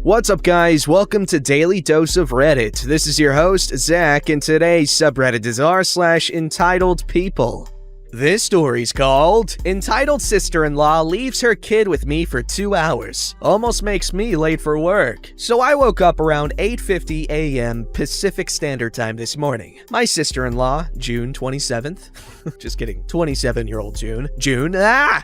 What's up, guys? Welcome to Daily Dose of Reddit. This is your host, Zach, and today's subreddit is r/EntitledPeople. This story's called Entitled Sister-in-Law Leaves Her Kid with Me for 2 hours. Almost makes me late for work. So I woke up around 8:50 a.m. Pacific Standard Time this morning. My sister-in-law, June 27th, just kidding, 27-year-old June,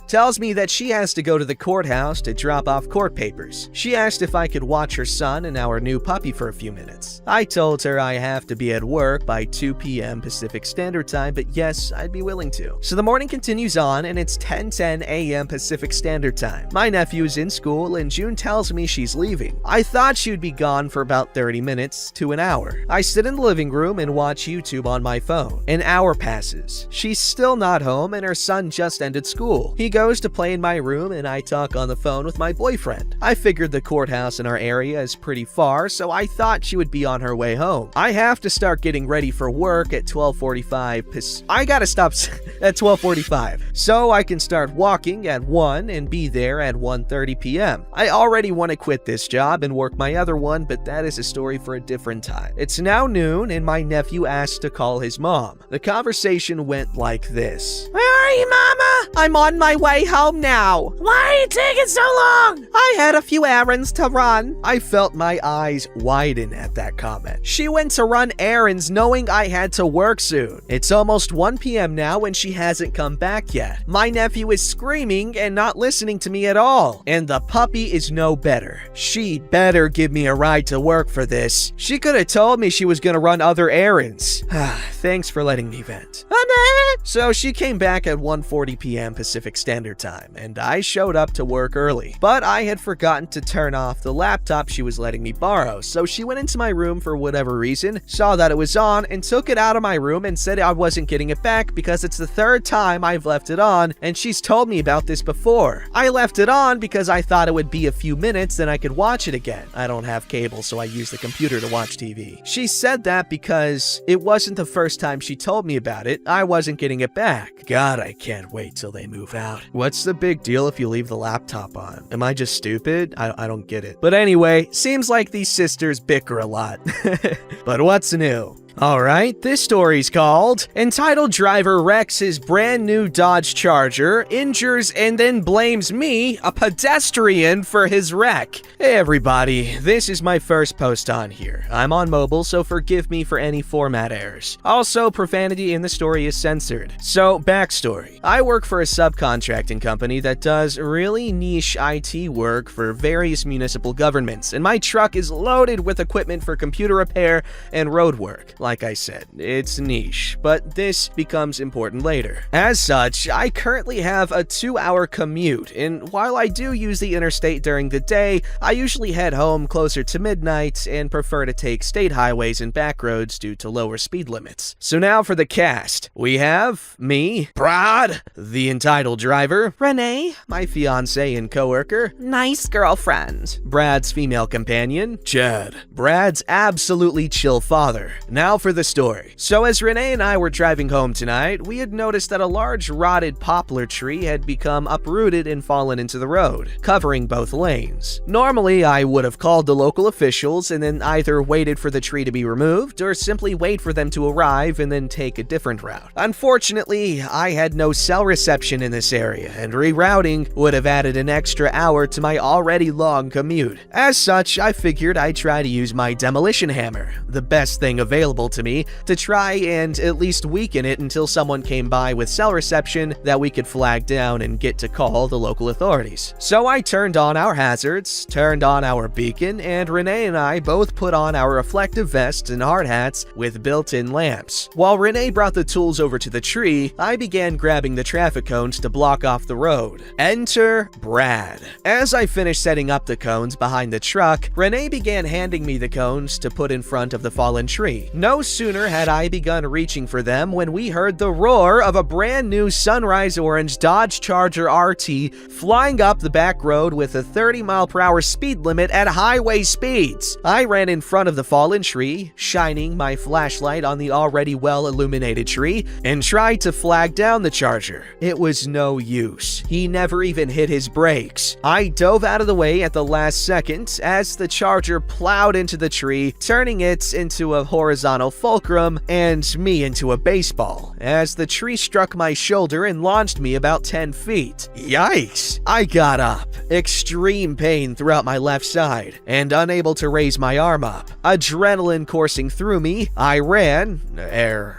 tells me that she has to go to the courthouse to drop off court papers. She asked if I could watch her son and our new puppy for a few minutes. I told her I have to be at work by 2 p.m. Pacific Standard Time, but yes, I'd be willing to. So the morning continues on, and it's 10:10 a.m. Pacific Standard Time. My nephew is in school, and June tells me she's leaving. I thought she'd be gone for about 30 minutes to an hour. I sit in the living room and watch YouTube on my phone. An hour passes. She's still not home, and her son just ended school. He goes to play in my room, and I talk on the phone with my boyfriend. I figured the courthouse in our area is pretty far, so I thought she would be on her way home. I have to start getting ready for work at 12:45. I gotta stop at 12:45, so I can start walking at 1 and be there at 1:30 p.m. I already want to quit this job and work my other one, but that is a story for a different time. It's now noon, and my nephew asked to call his mom. The conversation went like this. Where are you, Mama? I'm on my way home now. Why are you taking so long? I had a few errands to run. I felt my eyes widen at that comment. She went to run errands knowing I had to work soon. It's almost 1 p.m. now, and she hasn't come back yet. My nephew is screaming and not listening to me at all, and the puppy is no better. She better give me a ride to work for this. She could have told me she was gonna run other errands. Thanks for letting me vent. So she came back at 1:40 p.m. Pacific Standard Time, and I showed up to work early. But I had forgotten to turn off the laptop she was letting me borrow, so she went into my room for whatever reason, saw that it was on, and took it out of my room and said I wasn't getting it back because it's the third time I've left it on, and she's told me about this before. I left it on because I thought it would be a few minutes, then I could watch it again. I don't have cable, so I use the computer to watch TV. She said that because it wasn't the first time she told me about it, I wasn't getting it back. God, I can't wait till they move out. What's the big deal if you leave the laptop on? Am I just stupid? I don't get it. But anyway, seems like these sisters bicker a lot. But what's new? Alright, this story's called Entitled Driver Wrecks His Brand New Dodge Charger, Injures and Then Blames Me, a Pedestrian, for his wreck. Hey everybody, this is my first post on here. I'm on mobile, so forgive me for any format errors. Also, profanity in the story is censored. So, backstory. I work for a subcontracting company that does really niche IT work for various municipal governments, and my truck is loaded with equipment for computer repair and road work. Like I said, it's niche, but this becomes important later. As such, I currently have a 2-hour commute, and while I do use the interstate during the day, I usually head home closer to midnight and prefer to take state highways and back roads due to lower speed limits. So now for the cast. We have me, Brad, the entitled driver, Renee, my fiance and coworker, nice girlfriend, Brad's female companion, Chad, Brad's absolutely chill father. Now for the story. So as Renee and I were driving home tonight, we had noticed that a large rotted poplar tree had become uprooted and fallen into the road, covering both lanes. Normally, I would have called the local officials and then either waited for the tree to be removed or simply wait for them to arrive and then take a different route. Unfortunately, I had no cell reception in this area, and rerouting would have added an extra hour to my already long commute. As such, I figured I'd try to use my demolition hammer, the best thing available to me, to try and at least weaken it until someone came by with cell reception that we could flag down and get to call the local authorities. So I turned on our hazards, turned on our beacon, and Renee and I both put on our reflective vests and hard hats with built-in lamps. While Renee brought the tools over to the tree, I began grabbing the traffic cones to block off the road. Enter Brad. As I finished setting up the cones behind the truck, Renee began handing me the cones to put in front of the fallen tree. No sooner had I begun reaching for them when we heard the roar of a brand new sunrise orange Dodge Charger RT flying up the back road with a 30-mile-per-hour speed limit at highway speeds. I ran in front of the fallen tree, shining my flashlight on the already well-illuminated tree, and tried to flag down the Charger. It was no use. He never even hit his brakes. I dove out of the way at the last second as the Charger plowed into the tree, turning it into a horizontal fulcrum and me into a baseball, as the tree struck my shoulder and launched me about 10 feet. Yikes! I got up, extreme pain throughout my left side, and unable to raise my arm up. Adrenaline coursing through me, I ran,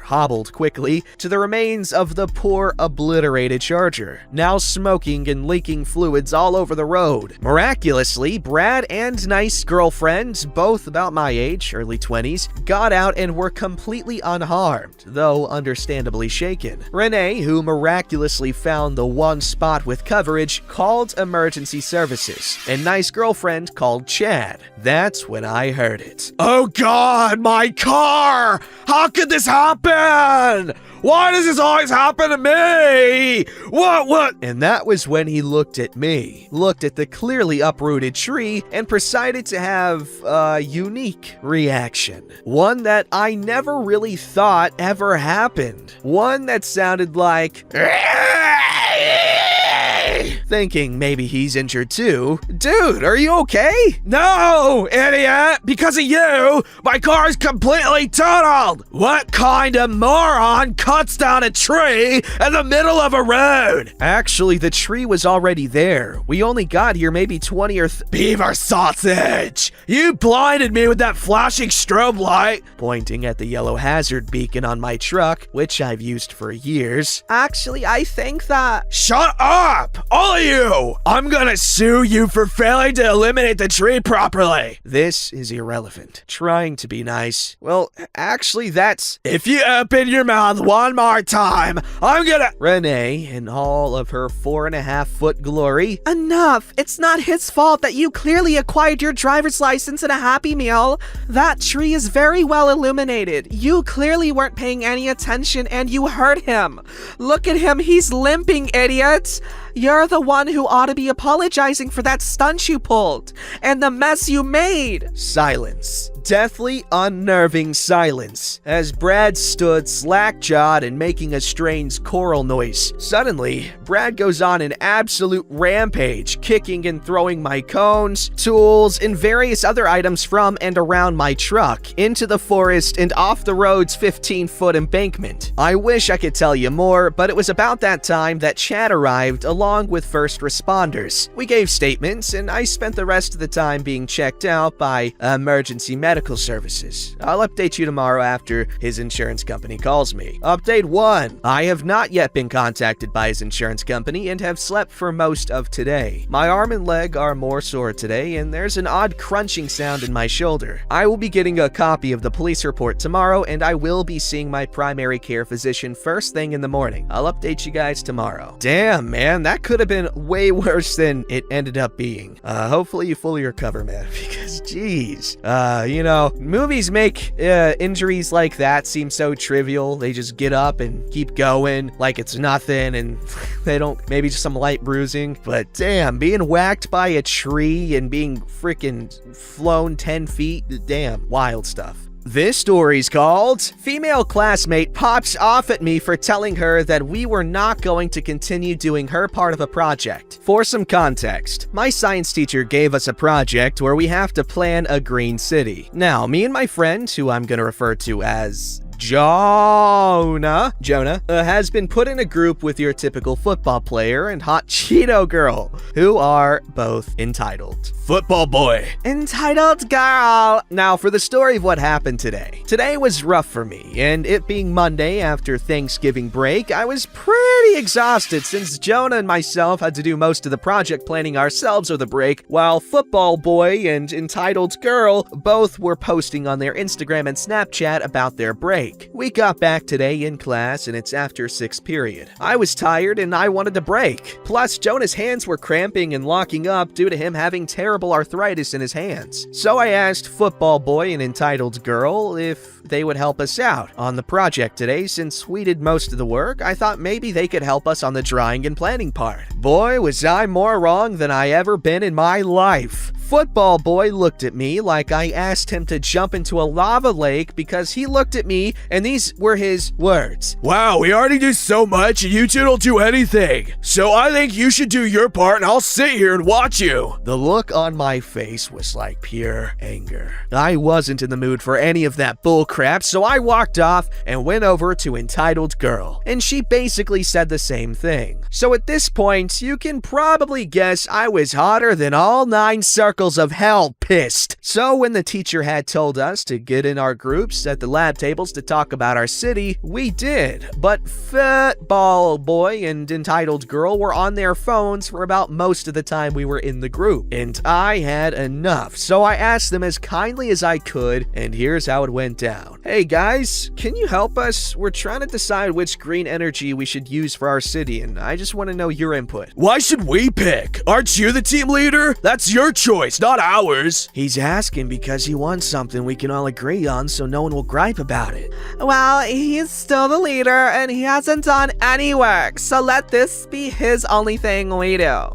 hobbled quickly, to the remains of the poor obliterated Charger, now smoking and leaking fluids all over the road. Miraculously, Brad and nice girlfriend, both about my age, early 20s, got out and were completely unharmed, though understandably shaken. Renee, who miraculously found the one spot with coverage, called emergency services, and nice girlfriend called Chad. That's when I heard it. Oh God, my car! How could this happen? Why does this always happen to me? What? And that was when he looked at me, looked at the clearly uprooted tree, and proceeded to have a unique reaction. One that I never really thought ever happened. One that sounded like... thinking maybe he's injured too. Dude, are you okay? No, idiot! Because of you, my car is completely totaled! What kind of moron cuts down a tree in the middle of a road? Actually, the tree was already there. We only got here maybe 20 or Beaver sausage! You blinded me with that flashing strobe light! Pointing at the yellow hazard beacon on my truck, which I've used for years. Actually, I think that... Shut up! All of you! I'm gonna sue you for failing to eliminate the tree properly! This is irrelevant. Trying to be nice. Well, actually, that's... If you open your mouth one more time, I'm gonna... Renee, in all of her 4.5-foot glory. Enough! It's not his fault that you clearly acquired your driver's license in a Happy Meal. That tree is very well illuminated. You clearly weren't paying any attention and you hurt him. Look at him, he's limping, idiots! You're the one who ought to be apologizing for that stunt you pulled and the mess you made. Silence. Deathly unnerving silence as Brad stood slack-jawed and making a strange choral noise. Suddenly, Brad goes on an absolute rampage, kicking and throwing my cones, tools, and various other items from and around my truck into the forest and off the road's 15-foot embankment. I wish I could tell you more, but it was about that time that Chad arrived along with first responders. We gave statements, and I spent the rest of the time being checked out by emergency medical services. I'll update you tomorrow after his insurance company calls me. Update 1. I have not yet been contacted by his insurance company and have slept for most of today. My arm and leg are more sore today, and there's an odd crunching sound in my shoulder. I will be getting a copy of the police report tomorrow, and I will be seeing my primary care physician first thing in the morning. I'll update you guys tomorrow. Damn, man, that could have been way worse than it ended up being. Hopefully you fully recover, man, because geez. Movies make injuries like that seem so trivial. They just get up and keep going like it's nothing, and they don't, maybe just some light bruising. But damn, being whacked by a tree and being freaking flown 10 feet, damn, wild stuff. This story's called Female Classmate Pops Off at Me for Telling Her That We Were Not Going to Continue Doing Her Part of a Project. For some context, my science teacher gave us a project where we have to plan a green city. Now, me and my friend, who I'm going to refer to as Jonah, has been put in a group with your typical football player and hot Cheeto girl, who are both entitled. Football boy. Entitled girl. Now, for the story of what happened today. Today was rough for me, and it being Monday after Thanksgiving break, I was pretty exhausted since Jonah and myself had to do most of the project planning ourselves over the break, while Football Boy and Entitled Girl both were posting on their Instagram and Snapchat about their break. We got back today in class, and it's after 6th period. I was tired, and I wanted to break. Plus, Jonah's hands were cramping and locking up due to him having terrible arthritis in his hands. So I asked Football Boy and Entitled Girl if they would help us out on the project today. Since we did most of the work, I thought maybe they could help us on the drawing and planning part. Boy, was I more wrong than I ever been in my life. Football boy looked at me like I asked him to jump into a lava lake because he looked at me and these were his words. Wow, we already do so much and you two don't do anything. So I think you should do your part and I'll sit here and watch you. The look on my face was like pure anger. I wasn't in the mood for any of that bull crap, so I walked off and went over to Entitled Girl, and she basically said the same thing. So at this point, you can probably guess I was hotter than all 9 circles of hell pissed. So when the teacher had told us to get in our groups at the lab tables to talk about our city, we did. But Football Boy and Entitled Girl were on their phones for about most of the time we were in the group, and I had enough. So I asked them as kindly as I could, and here's how it went down. Hey guys, can you help us? We're trying to decide which green energy we should use for our city, and I just want to know your input. Why should we pick? Aren't you the team leader? That's your choice, not ours. He's asking because he wants something we can all agree on so no one will gripe about it. Well, he's still the leader and he hasn't done any work, so let this be his only thing we do.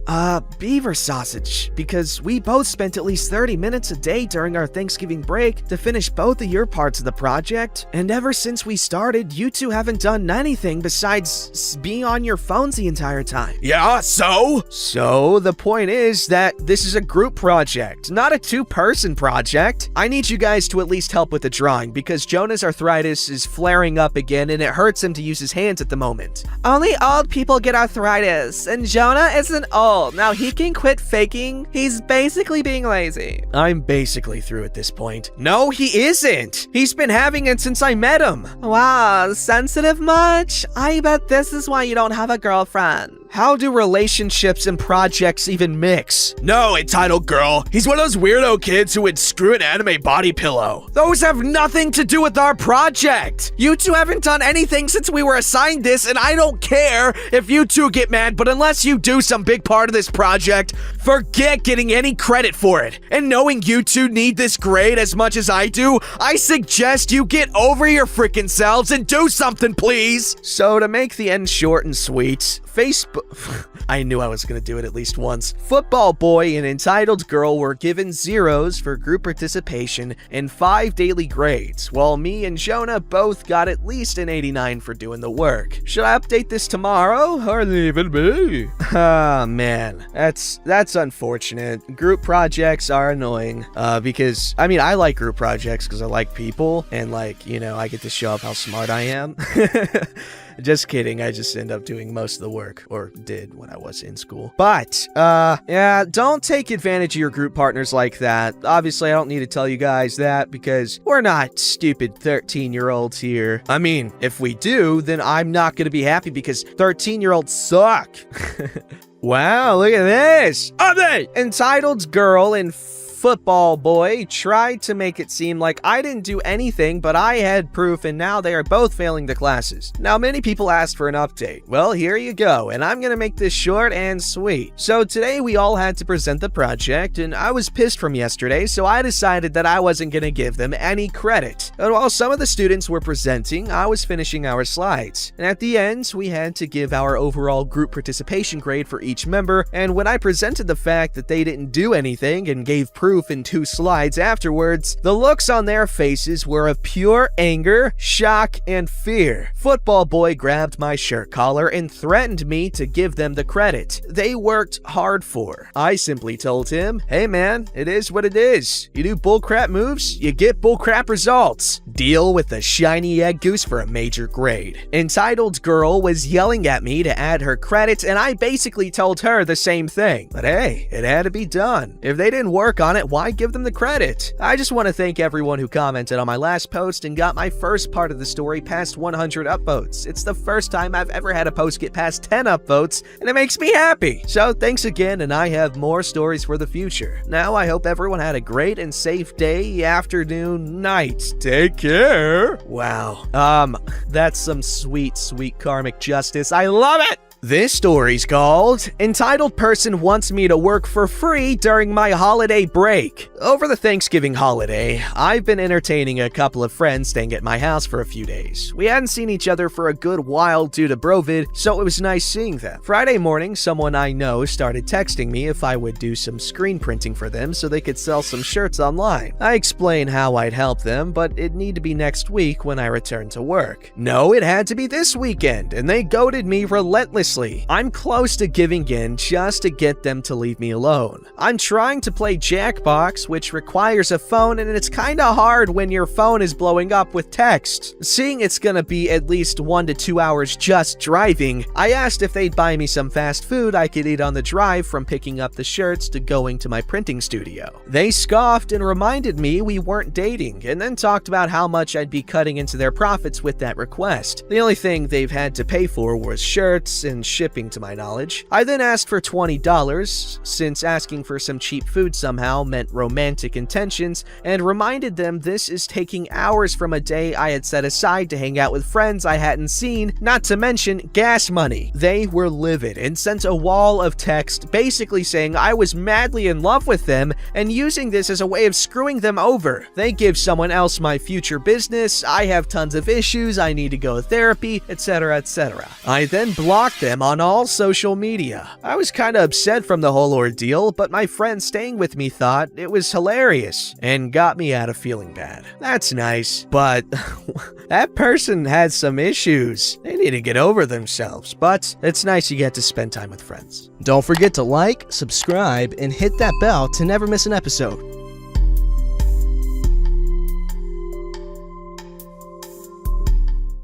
Beaver sausage, because we both spent at least 30 minutes a day during our Thanksgiving break to finish both of your parts of the project, and ever since we started, you two haven't done anything besides being on your phones the entire time. Yeah, so? So, the point is that this is a group project, not a 2-person project. I need you guys to at least help with the drawing, because Jonah's arthritis is flaring up again, and it hurts him to use his hands at the moment. Only old people get arthritis, and Jonah isn't old. Now he can quit faking. He's basically being lazy. I'm basically through at this point. No, he isn't! He's been having it since I met him. Wow, sensitive much? I bet this is why you don't have a girlfriend. How do relationships and projects even mix? No, Entitled Girl. He's one of those weirdo kids who would screw an anime body pillow. Those have nothing to do with our project. You two haven't done anything since we were assigned this, and I don't care if you two get mad, but unless you do some big part of this project, forget getting any credit for it. And knowing you two need this grade as much as I do, I suggest you get over your freaking selves and do something, please. So to make the end short and sweet, Facebook... I knew I was going to do it at least once. Football Boy and Entitled Girl were given 0s for group participation and 5 daily grades, while me and Jonah both got at least an 89 for doing the work. Should I update this tomorrow or leave it be? Ah, man. That's unfortunate. Group projects are annoying, because, I mean, I like group projects because I like people, and like, you know, I get to show off how smart I am. Just kidding, I just end up doing most of the work, or did when I was in school. But, yeah, don't take advantage of your group partners like that. Obviously, I don't need to tell you guys that because we're not stupid 13-year-olds here. I mean, if we do, then I'm not gonna be happy because 13-year-olds suck. Wow, look at this. Entitled Girl and Football Boy tried to make it seem like I didn't do anything, but I had proof, and now they are both failing the classes. Now, many people asked for an update. Well, here you go, and I'm gonna make this short and sweet. So today we all had to present the project, and I was pissed from yesterday, so I decided that I wasn't gonna give them any credit. And while some of the students were presenting, I was finishing our slides. And at the end, we had to give our overall group participation grade for each member, and when I presented the fact that they didn't do anything and gave proof in 2 slides afterwards, the looks on their faces were of pure anger, shock, and fear. Football Boy grabbed my shirt collar and threatened me to give them the credit they worked hard for. I simply told him, hey man, it is what it is. You do bullcrap moves, you get bullcrap results. Deal with the shiny egg goose for a major grade. Entitled Girl was yelling at me to add her credits, and I basically told her the same thing. But hey, it had to be done. If they didn't work on it, why give them the credit? I just want to thank everyone who commented on my last post and got my first part of the story past 100 upvotes. It's the first time I've ever had a post get past 10 upvotes, and it makes me happy. So thanks again, and I have more stories for the future. Now I hope everyone had a great and safe day, afternoon, night. Take care. Wow. That's some sweet, sweet karmic justice. I love it! This story's called Entitled Person Wants Me to Work for Free During My Holiday Break. Over the Thanksgiving holiday, I've been entertaining a couple of friends staying at my house for a few days. We hadn't seen each other for a good while due to Brovid, so it was nice seeing them. Friday morning, someone I know started texting me if I would do some screen printing for them so they could sell some shirts online. I explained how I'd help them, but it'd need to be next week when I returned to work. No, it had to be this weekend, and they goaded me relentlessly. I'm close to giving in just to get them to leave me alone. I'm trying to play Jackbox, which requires a phone, and it's kinda hard when your phone is blowing up with text. Seeing it's gonna be at least 1 to 2 hours just driving, I asked if they'd buy me some fast food I could eat on the drive from picking up the shirts to going to my printing studio. They scoffed and reminded me we weren't dating, and then talked about how much I'd be cutting into their profits with that request. The only thing they've had to pay for was shirts and shipping, to my knowledge. I then asked for $20, since asking for some cheap food somehow meant romantic intentions, and reminded them this is taking hours from a day I had set aside to hang out with friends I hadn't seen, not to mention gas money. They were livid and sent a wall of text basically saying I was madly in love with them and using this as a way of screwing them over. They give someone else my future business, I have tons of issues, I need to go to therapy, etc, etc. I then blocked them on all social media. I was kinda upset from the whole ordeal, but my friend staying with me thought it was hilarious and got me out of feeling bad. That's nice, but that person has some issues. They need to get over themselves, but it's nice you get to spend time with friends. Don't forget to like, subscribe, and hit that bell to never miss an episode.